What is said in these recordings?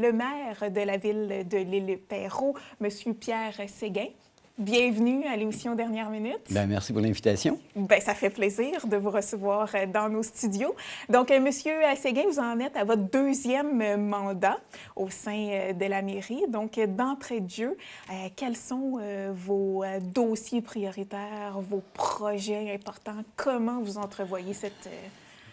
le maire de la ville de l'Île-Perrot, M. Pierre Séguin. Bienvenue à l'émission Dernière Minute. Bien, merci pour l'invitation. Bien, ça fait plaisir de vous recevoir dans nos studios. Donc, M. Séguin, vous en êtes à votre deuxième mandat au sein de la mairie. Donc, d'entrée de jeu, quels sont vos dossiers prioritaires, vos projets importants? Comment vous entrevoyez cette...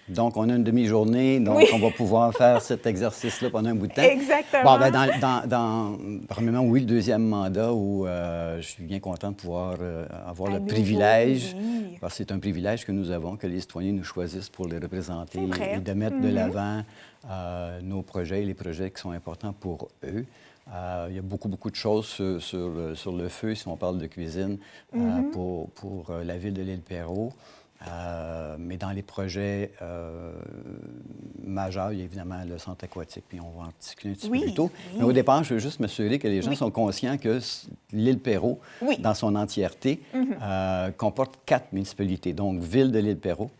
Donc, on a une demi-journée, donc oui. On va pouvoir faire cet exercice-là pendant un bout de temps. Exactement. Bon, bien, premièrement, oui, le deuxième mandat où je suis bien content de pouvoir avoir le privilège, oui. parce que c'est un privilège que nous avons, que les citoyens nous choisissent pour les représenter et de mettre de l'avant nos projets et les projets qui sont importants pour eux. Il y a beaucoup de choses sur le feu, si on parle de cuisine, pour la ville de l'Île-Perrot. Mais dans les projets majeurs, il y a évidemment le centre aquatique, puis on va en discuter un petit peu plus tôt. Oui. Mais au départ, je veux juste m'assurer que les gens sont conscients que l'Île-Perrot, dans son entièreté, comporte 4 municipalités. Donc, ville de l'Île-Perrot,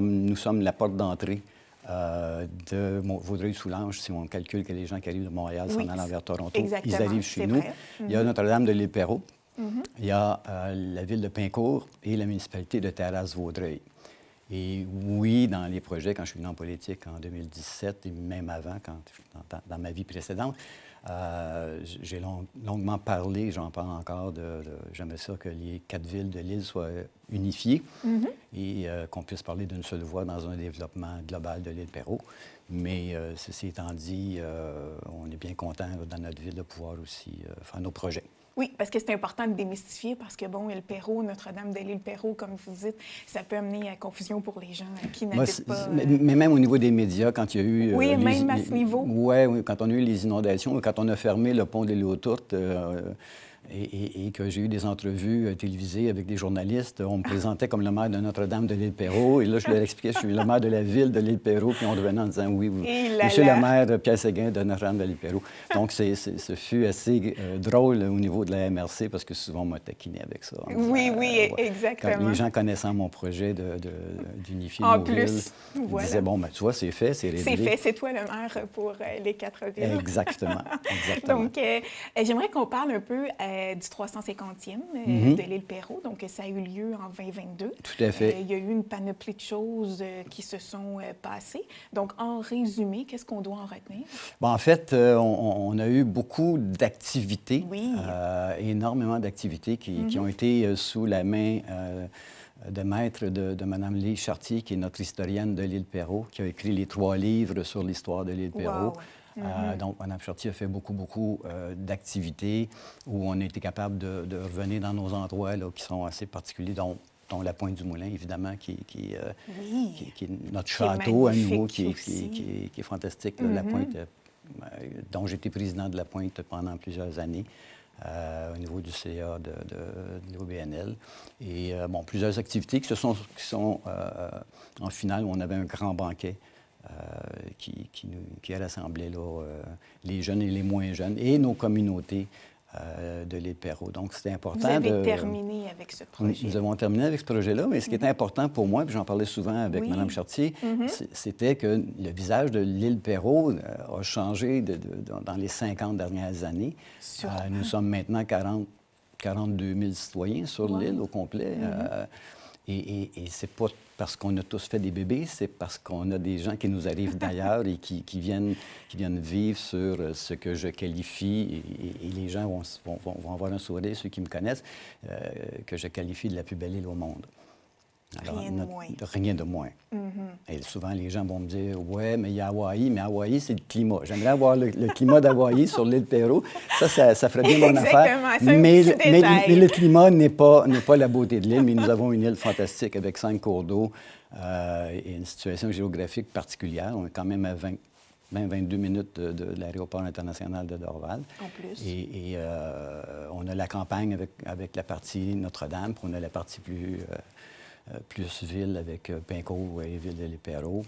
nous sommes la porte d'entrée de Vaudreuil-Soulanges, si on calcule que les gens qui arrivent de Montréal s'en allant vers Toronto, ils arrivent chez nous. Il y a Notre-Dame de l'Île-Perrot. Il y a la ville de Pincourt et la municipalité de Terrasse-Vaudreuil. Et oui, dans les projets, quand je suis venu en politique en 2017 et même avant, dans ma vie précédente, j'ai longuement parlé, j'en parle encore, j'aimerais ça que les 4 villes de l'île soient unifiées et qu'on puisse parler d'une seule voix dans un développement global de l'Île-Perrot. Mais ceci étant dit, on est bien content dans notre ville de pouvoir aussi faire nos projets. Oui, parce que c'est important de démystifier, parce que, bon, l'Île-Perrot, Notre-Dame de l'Île-Perrot, comme vous dites, ça peut amener à confusion pour les gens qui n'habitent pas... Mais même au niveau des médias, quand il y a eu... Oui, même à ce niveau. Oui, quand on a eu les inondations, quand on a fermé le pont de l'île aux Tourtes, et que j'ai eu des entrevues télévisées avec des journalistes, on me présentait comme le maire de Notre-Dame de l'Île-Perrot. Et là, je leur expliquais, je suis le maire de la ville de l'Île-Perrot, puis on revenait en disant, oui, monsieur le maire Pierre Séguin de Notre-Dame de l'Île-Perrot. Donc, ce fut assez drôle au niveau de la MRC, parce que souvent, on m'a taquiné avec ça. Oui, exactement. Quand les gens connaissant mon projet d'unifier nos villes, ils disaient, bon, ben, tu vois, c'est fait, c'est réglé. C'est fait, c'est toi le maire pour les 4 villes. Exactement. Donc, j'aimerais qu'on parle un peu du 350e de l'Île-Perrot. Donc, ça a eu lieu en 2022. Tout à fait. Il y a eu une panoplie de choses qui se sont passées. Donc, en résumé, qu'est-ce qu'on doit en retenir? Bon, en fait, on a eu beaucoup d'activités, énormément d'activités qui ont été sous la main de maître de Mme Lise Chartier, qui est notre historienne de l'Île-Perrot, qui a écrit les 3 livres sur l'histoire de l'Île-Perrot. Wow. Donc, Mme Chartier a fait beaucoup d'activités où on a été capable de revenir dans nos endroits là, qui sont assez particuliers, dont la Pointe du Moulin, évidemment, qui est notre château à nouveau, qui est fantastique. Là, la Pointe, dont j'étais président de la Pointe pendant plusieurs années. Au niveau du CA de l'OBNL. Et bon, plusieurs activités qui sont en finale, où on avait un grand banquet qui a rassemblé là, les jeunes et les moins jeunes et nos communautés de l'Île-Perrot. Donc, c'était important. Vous avez terminé avec ce projet. Nous avons terminé avec ce projet-là, mais ce qui était important pour moi, puis j'en parlais souvent avec Mme Chartier, c'était que le visage de l'Île-Perrot a changé dans les 50 dernières années. Nous sommes maintenant 42 000 citoyens sur l'île au complet. Et c'est pas parce qu'on a tous fait des bébés, c'est parce qu'on a des gens qui nous arrivent d'ailleurs et qui viennent vivre sur ce que je qualifie, et les gens vont avoir un sourire, ceux qui me connaissent, que je qualifie de la plus belle île au monde. Alors, rien de moins. Et souvent, les gens vont me dire, ouais, mais il y a Hawaï, mais Hawaï, c'est le climat. J'aimerais avoir le climat d'Hawaï sur l'Île-Perrot. Ça ferait bien mon affaire. Mais le climat n'est pas la beauté de l'île, mais nous avons une île fantastique avec 5 cours d'eau et une situation géographique particulière. On est quand même à 22 minutes de l'aéroport international de Dorval. En plus. Et on a la campagne avec la partie Notre-Dame, puis on a la partie plus ville avec Pincourt et ville de l'Île-Perrot.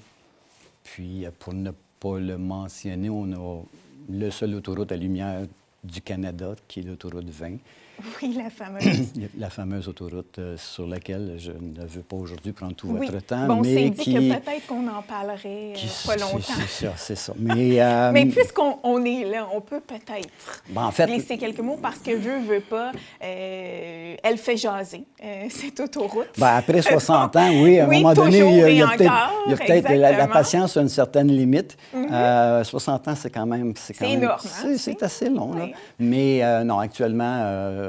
Puis, pour ne pas le mentionner, on a le seul autoroute à lumière du Canada, qui est l'autoroute 20. Oui, la fameuse. La fameuse autoroute sur laquelle je ne veux pas aujourd'hui prendre tout Oui. votre temps, Bon, mais c'est dit que peut-être qu'on en parlerait pas longtemps. C'est ça. Mais puisqu'on est là, on peut peut-être en fait, glisser quelques mots parce que veut pas, elle fait jaser, cette autoroute. Après 60 ans, oui, à un moment donné, il y a peut-être la patience a une certaine limite. 60 ans, c'est quand même... C'est énorme. C'est assez long. Oui. Là. Mais non, actuellement,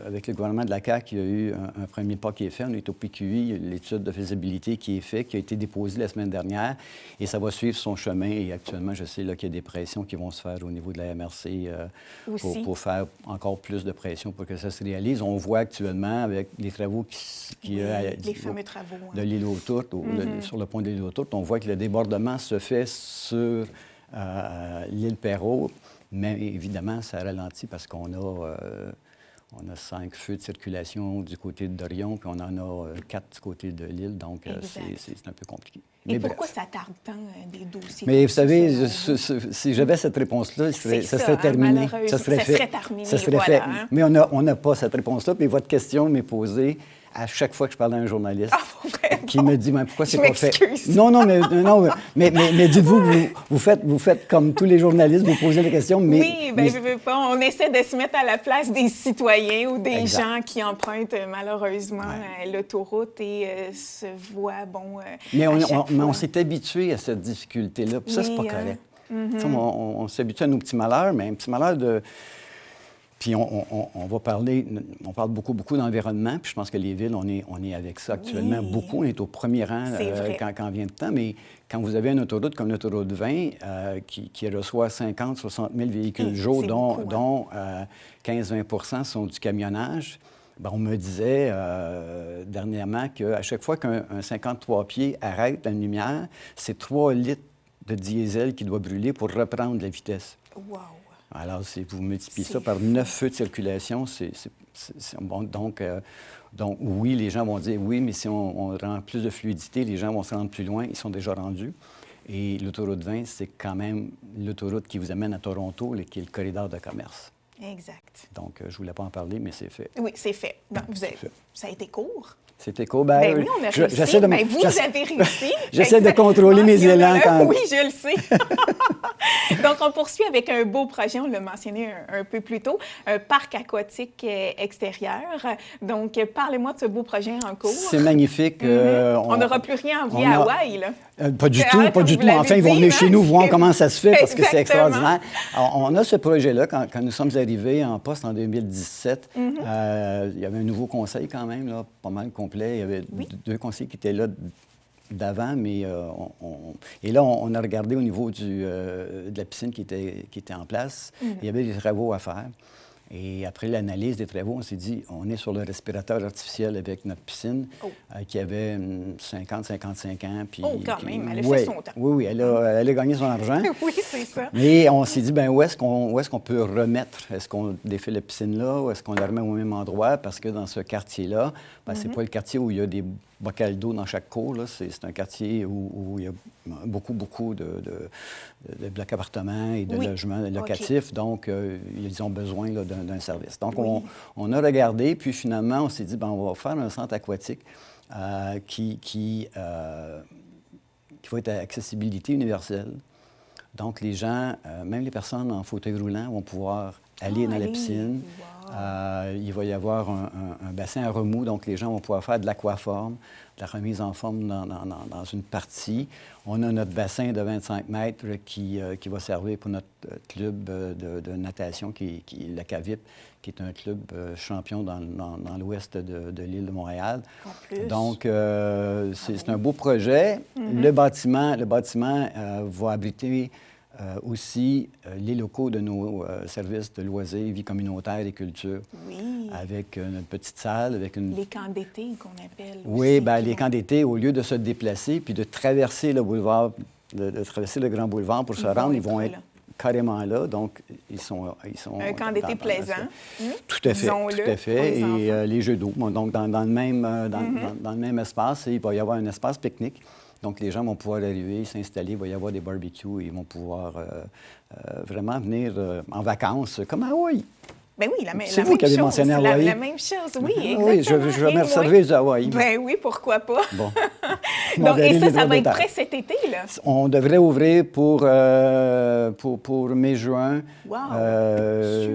avec le gouvernement de la CAQ, il y a eu un premier pas qui est fait. On est au PQI, l'étude de faisabilité qui est faite, qui a été déposée la semaine dernière, et ça va suivre son chemin. Et actuellement, je sais qu'il y a des pressions qui vont se faire au niveau de la MRC pour faire encore plus de pression pour que ça se réalise. On voit actuellement, avec les travaux les fameux travaux de l'île aux Tourtes, sur le pont de l'île aux Tourtes, on voit que le débordement se fait sur l'île Perrot, mais évidemment, ça ralentit parce qu'on a 5 feux de circulation du côté de Dorion, puis on en a 4 du côté de l'île, donc c'est un peu compliqué. Et pourquoi ça tarde tant des dossiers? Mais vous savez, si j'avais cette réponse-là, ça serait terminé. Ça serait terminé, ça serait fait. Hein? Mais on n'a pas cette réponse-là, puis votre question m'est posée à chaque fois que je parle à un journaliste qui me dit « Pourquoi c'est pas fait? » Non, mais dites-vous, vous faites comme tous les journalistes, vous posez des questions, mais... Oui, bien, je veux pas. On essaie de se mettre à la place des citoyens ou des gens qui empruntent malheureusement l'autoroute et se voient, mais on s'est habitué à cette difficulté-là, puis ça, c'est pas correct. On s'habitue à nos petits malheurs, mais un petit malheur de... Puis on parle beaucoup d'environnement, puis je pense que les villes, on est avec ça actuellement beaucoup. On est au premier rang quand vient le temps, mais quand vous avez une autoroute comme l'autoroute 20 qui reçoit 50 000, 60 000 véhicules jour, dont 15-20 sont du camionnage, on me disait dernièrement qu'à chaque fois qu'un 53 pieds arrête une lumière, c'est 3 litres de diesel qui doit brûler pour reprendre la vitesse. Wow! Alors, si vous multipliez ça par 9 feux de circulation, c'est bon. Donc, oui, les gens vont dire oui, mais si on rend plus de fluidité, les gens vont se rendre plus loin. Ils sont déjà rendus. Et l'autoroute 20, c'est quand même l'autoroute qui vous amène à Toronto, qui est le corridor de commerce. Exact. Donc, je ne voulais pas en parler, mais c'est fait. Oui, c'est fait. Ça a été court. C'était court. Oui, on a réussi. Vous avez réussi. J'essaie de contrôler mes élans quand... Oui, je le sais. Donc, on poursuit avec un beau projet, on l'a mentionné un peu plus tôt, un parc aquatique extérieur. Donc, parlez-moi de ce beau projet en cours. C'est magnifique. On n'aura plus rien à envier à Hawaï, là. Pas du tout. Enfin, ils vont venir chez nous voir comment ça se fait parce que c'est extraordinaire. Alors, on a ce projet-là, quand nous sommes arrivés en poste en 2017, il y avait un nouveau conseil quand même, là, pas mal complet. Il y avait 2 conseillers qui étaient là d'avant, mais et là, on a regardé au niveau de la piscine qui était en place. Il y avait des travaux à faire. Et après l'analyse des travaux, on s'est dit, on est sur le respirateur artificiel avec notre piscine qui avait 50-55 ans. Puis, quand même, elle a fait son temps. Oui, elle a gagné son argent. Oui, c'est ça. Mais on s'est dit, où est-ce qu'on peut remettre? Est-ce qu'on défait la piscine là ou est-ce qu'on la remet au même endroit? Parce que dans ce quartier-là, c'est pas le quartier où il y a des bocals d'eau dans chaque cour. C'est un quartier où il y a beaucoup de blocs appartements et de logements locatifs. Donc, ils ont besoin d'un service. Donc, on a regardé, puis finalement, on s'est dit, on va faire un centre aquatique qui va être à accessibilité universelle. Donc, les gens, même les personnes en fauteuil roulant, vont pouvoir aller dans la piscine. Wow. Il va y avoir un bassin à remous, donc les gens vont pouvoir faire de l'aquaforme, de la remise en forme dans une partie. On a notre bassin de 25 mètres qui va servir pour notre club de natation, qui est la CAVIP, qui est un club champion dans l'ouest de l'île de Montréal. En plus. Donc, c'est un beau projet. Le bâtiment va abriter aussi les locaux de nos services de loisirs, vie communautaire et culture. Oui. Avec une petite salle, avec une... Les camps d'été qu'on appelle. Oui, les camps d'été, au lieu de se déplacer puis de traverser le boulevard, de traverser le grand boulevard pour se rendre, ils vont être carrément là. Donc, ils sont un camp d'été plaisant. Tout à fait, tout à fait. Et les jeux d'eau. Donc, dans le même espace, il va y avoir un espace pique-nique. Donc, les gens vont pouvoir arriver, s'installer, il va y avoir des barbecues et ils vont pouvoir vraiment venir en vacances, comme à Hawaï. Ben oui, c'est vous qui avez mentionné Hawaï. La même chose, oui, exactement. Oui, je vais me servir du Hawaï. Ben oui, pourquoi pas. Bon. Donc, et ça va être prêt cet été, là? On devrait ouvrir pour mai-juin. Wow!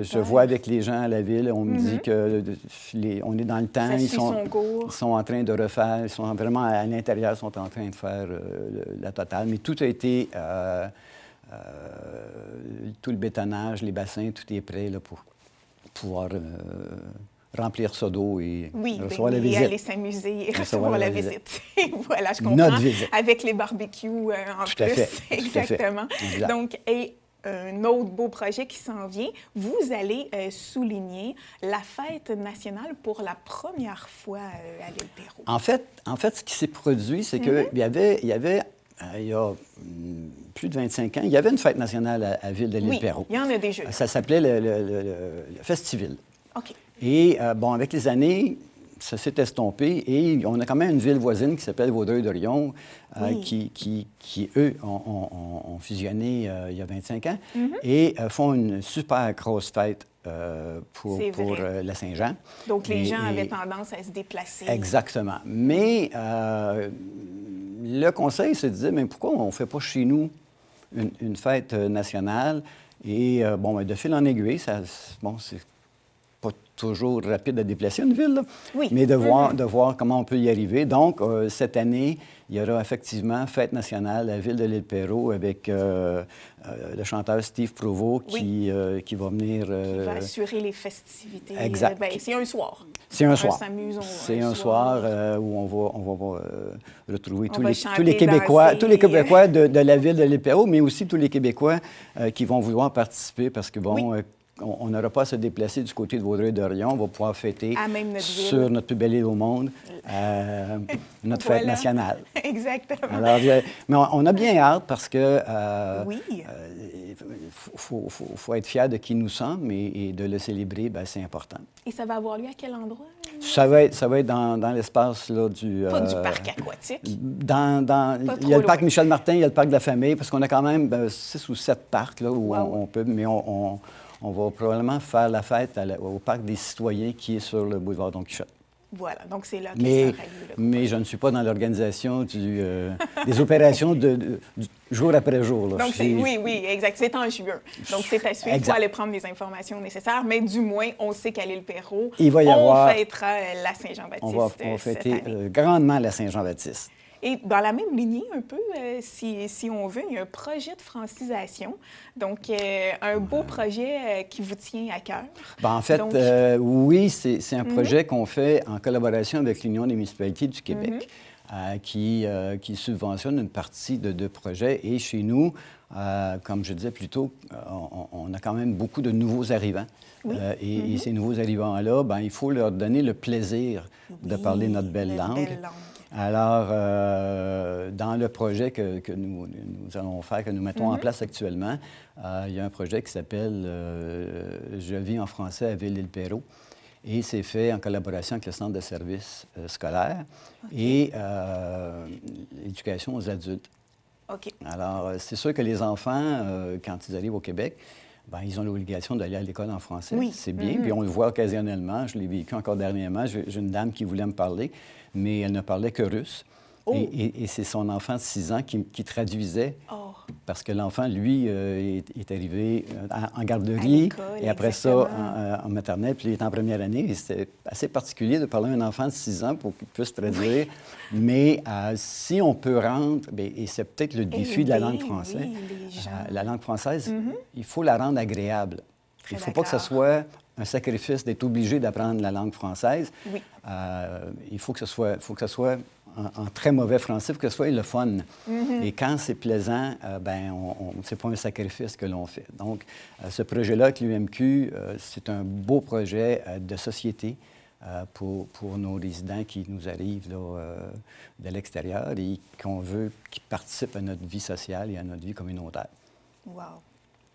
Je vois avec les gens à la ville, on me dit que on est dans le temps. Ils sont en train de refaire, ils sont vraiment à l'intérieur, ils sont en train de faire la totale. Mais tout a été, tout le bétonnage, les bassins, tout est prêt là, pour pouvoir remplir ça d'eau et recevoir la visite. Oui, aller s'amuser et recevoir la visite. Voilà, je comprends. Notre visite. Avec les barbecues en tout plus. À fait. Exactement. Tout à fait. Donc, un autre beau projet qui s'en vient, vous allez souligner la fête nationale pour la première fois à l'île Perrot. En fait, ce qui s'est produit, c'est qu'il y avait il y a plus de 25 ans, il y avait une fête nationale à Ville de l'île Perrot. Il y en a déjà. Ça s'appelait le Festiville. OK. Et, avec les années, ça s'est estompé et on a quand même une ville voisine qui s'appelle Vaudreuil-Dorion, qui, eux, ont fusionné il y a 25 ans et font une super grosse fête pour la Saint-Jean. Donc, les gens avaient tendance à se déplacer. Exactement. Mais le conseil se disait, mais pourquoi on ne fait pas chez nous une fête nationale? Et de fil en aiguille, c'est pas toujours rapide à déplacer une ville, là, mais de voir comment on peut y arriver. Donc, cette année, il y aura effectivement fête nationale à la Ville de l'île Perrot avec le chanteur Steve Provost qui va venir... qui va assurer les festivités. Exact. C'est un soir. C'est un soir. C'est un soir où on va retrouver tous les Québécois, de la Ville de l'île Perrot, mais aussi tous les Québécois qui vont vouloir participer parce que, on n'aura pas à se déplacer du côté de Vaudreuil-Dorion. On va pouvoir fêter sur notre plus belle île au monde, notre fête nationale. Exactement. Alors, mais on a bien hâte parce que faut être fier de qui nous sommes et de le célébrer, c'est important. Et ça va avoir lieu à quel endroit? Ça va être dans l'espace là, du... Pas du parc aquatique? Il y a le parc Michel-Martin, il y a le parc de la Famille, parce qu'on a quand même 6 ou 7 parcs là, où on peut... Mais on va probablement faire la fête au Parc des Citoyens qui est sur le boulevard Don Quichotte. Voilà, donc c'est là que ça aura lieu. Mais je ne suis pas dans l'organisation des opérations du jour après jour. Là. Donc, oui, exact. C'est en juin. Donc, c'est à suivre. Il faut aller prendre les informations nécessaires, mais du moins, on sait qu'à l'île Perrot, on fêtera la Saint-Jean-Baptiste. On va fêter grandement la Saint-Jean-Baptiste. Et dans la même lignée, un peu, si on veut, il y a un projet de francisation. Donc, un beau projet qui vous tient à cœur. En fait, oui, c'est un projet qu'on fait en collaboration avec l'Union des municipalités du Québec, qui subventionne une partie de projets. Et chez nous, comme je disais plus tôt, on a quand même beaucoup de nouveaux arrivants. Et ces nouveaux arrivants-là, il faut leur donner le plaisir de parler notre belle langue. Alors, dans le projet que nous allons faire, que nous mettons en place actuellement, il y a un projet qui s'appelle Je vis en français à Ville-Île-Perrot. Et c'est fait en collaboration avec le Centre de services scolaires et l'éducation aux adultes. Alors, c'est sûr que les enfants, quand ils arrivent au Québec, ils ont l'obligation d'aller à l'école en français. C'est bien. Puis on le voit occasionnellement. Je l'ai vécu encore dernièrement. J'ai une dame qui voulait me parler, mais elle ne parlait que russe. Et c'est son enfant de 6 ans qui traduisait. Parce que l'enfant, lui, est arrivé en garderie et après ça en maternelle, puis il est en première année. Et c'était assez particulier de parler à un enfant de 6 ans pour qu'il puisse traduire. Mais si on peut rendre, et c'est peut-être le défi de la langue française, la langue française, il faut la rendre agréable. Il ne faut pas que ce soit un sacrifice d'être obligé d'apprendre la langue française. Il faut que ce soit en très mauvais français, il faut que ce soit le fun. Et quand c'est plaisant, c'est pas un sacrifice que l'on fait. Donc, ce projet-là avec l'UMQ, c'est un beau projet de société pour nos résidents qui nous arrivent là, de l'extérieur et qu'on veut qu'ils participent à notre vie sociale et à notre vie communautaire. Wow!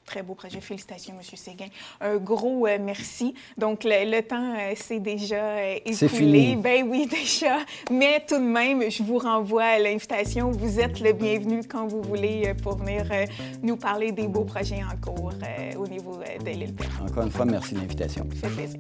Très beau projet. Félicitations, M. Séguin. Un gros merci. Donc, le temps s'est déjà écoulé. C'est fini. Ben oui, déjà. Mais tout de même, je vous renvoie à l'invitation. Vous êtes le bienvenu quand vous voulez pour venir nous parler des beaux projets en cours au niveau de l'île Perrot. Encore une fois, merci de l'invitation. Ça fait plaisir.